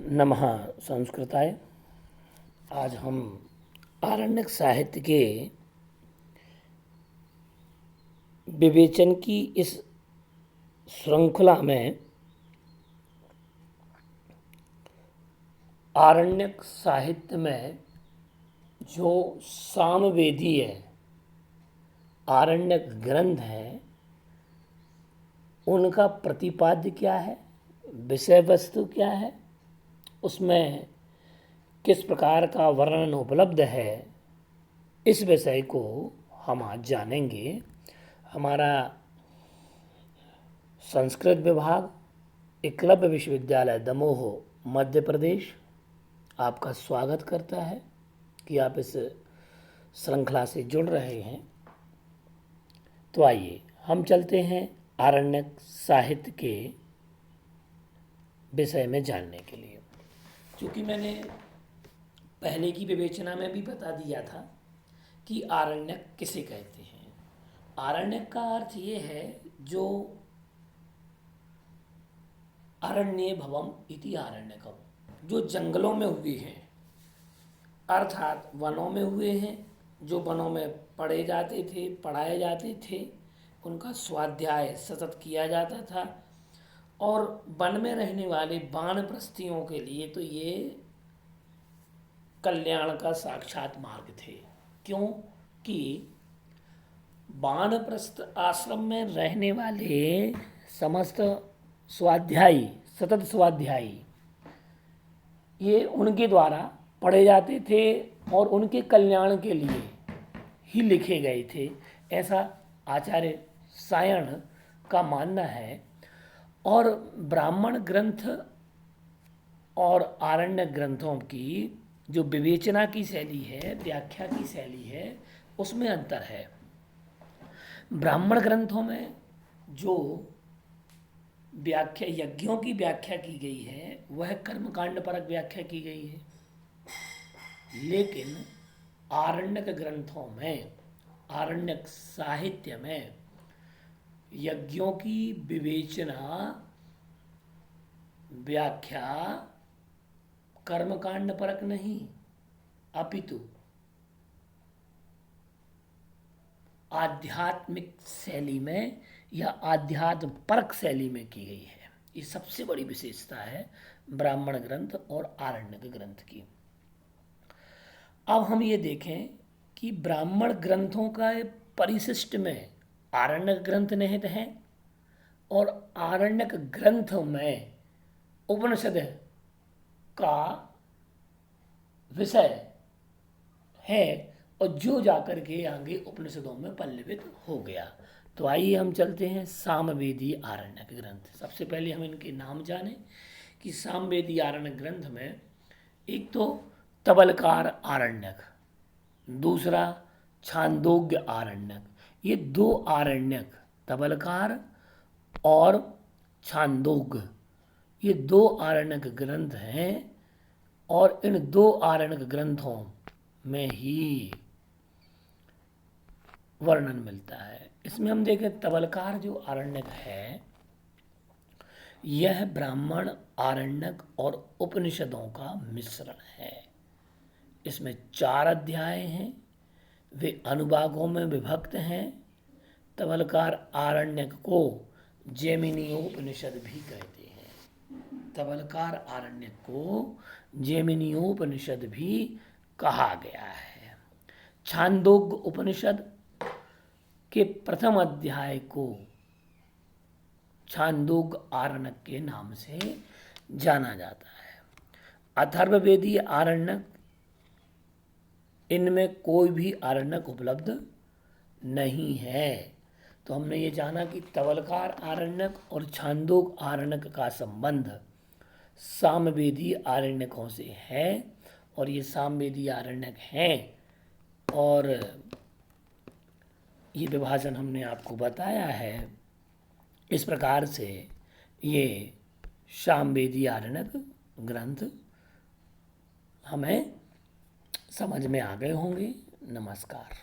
नमः संस्कृताय। आज हम आरण्यक साहित्य के विवेचन की इस श्रृंखला में आरण्यक साहित्य में जो सामवेदीय आरण्यक ग्रंथ हैं उनका प्रतिपाद्य क्या है, विषय वस्तु क्या है, उसमें किस प्रकार का वर्णन उपलब्ध है, इस विषय को हम आज जानेंगे। हमारा संस्कृत विभाग एकलव्य विश्वविद्यालय दमोह मध्य प्रदेश आपका स्वागत करता है कि आप इस श्रृंखला से जुड़ रहे हैं। तो आइए हम चलते हैं आरण्यक साहित्य के विषय में जानने के लिए। क्योंकि मैंने पहले की विवेचना में भी बता दिया था कि आरण्यक किसे कहते हैं। आरण्यक का अर्थ ये है जो अरण्ये भवम इति आरण्यकम, जो जंगलों में हुए हैं, अर्थात वनों में हुए हैं, जो वनों में पढ़े जाते थे, पढ़ाए जाते थे, उनका स्वाध्याय सतत किया जाता था। और वन में रहने वाले वानप्रस्थियों के लिए तो ये कल्याण का साक्षात मार्ग थे। क्योंकि वानप्रस्थ आश्रम में रहने वाले समस्त स्वाध्यायी, सतत स्वाध्यायी, ये उनके द्वारा पढ़े जाते थे और उनके कल्याण के लिए ही लिखे गए थे, ऐसा आचार्य सायण का मानना है। और ब्राह्मण ग्रंथ और आरण्यक ग्रंथों की जो विवेचना की शैली है, व्याख्या की शैली है, उसमें अंतर है। ब्राह्मण ग्रंथों में जो व्याख्या, यज्ञों की व्याख्या की गई है, वह कर्मकांड परक व्याख्या की गई है। लेकिन आरण्यक ग्रंथों में, आरण्यक साहित्य में यज्ञों की विवेचना, व्याख्या कर्मकांड परक नहीं, अपितु आध्यात्मिक शैली में या आध्यात्म परक शैली में की गई है। ये सबसे बड़ी विशेषता है ब्राह्मण ग्रंथ और आरण्यक ग्रंथ की। अब हम ये देखें कि ब्राह्मण ग्रंथों का परिशिष्ट में आरण्यक ग्रंथ निहित हैं और आरण्यक ग्रंथ में उपनिषद का विषय है और जो जाकर के आगे उपनिषदों में पल्लवित हो गया। तो आइए हम चलते हैं सामवेदी आरण्यक ग्रंथ। सबसे पहले हम इनके नाम जानें कि सामवेदी आरण्यक ग्रंथ में एक तो तबलकार आरण्यक, दूसरा छांदोग्य आरण्यक। ये दो आरण्यक, तबलकार और छांदोग्य, ये दो आरण्यक ग्रंथ हैं और इन दो आरण्यक ग्रंथों में ही वर्णन मिलता है। इसमें हम देखें तबलकार जो आरण्यक है, यह ब्राह्मण, आरण्यक और उपनिषदों का मिश्रण है। इसमें 4 अध्याय हैं, वे अनुभागों में विभक्त हैं। तबलकार आरण्यक को जैमिनीयोपनिषद भी कहते हैं। तबलकार आरण्यक को जैमिनीयोपनिषद भी कहा गया है। छांदोग्य उपनिषद के प्रथम अध्याय को छांदोग्य आरण्यक के नाम से जाना जाता है। अथर्ववेदीय आरण्यक, इनमें कोई भी आरण्यक उपलब्ध नहीं है। तो हमने ये जाना कि तबलकार आरण्यक और छांदोग्य आरण्यक का संबंध सामवेदी आरण्यकों से है और ये सामवेदी आरण्यक हैं। और ये विभाजन हमने आपको बताया है। इस प्रकार से ये सामवेदी आरण्यक ग्रंथ हमें समझ में आ गए होंगे। नमस्कार।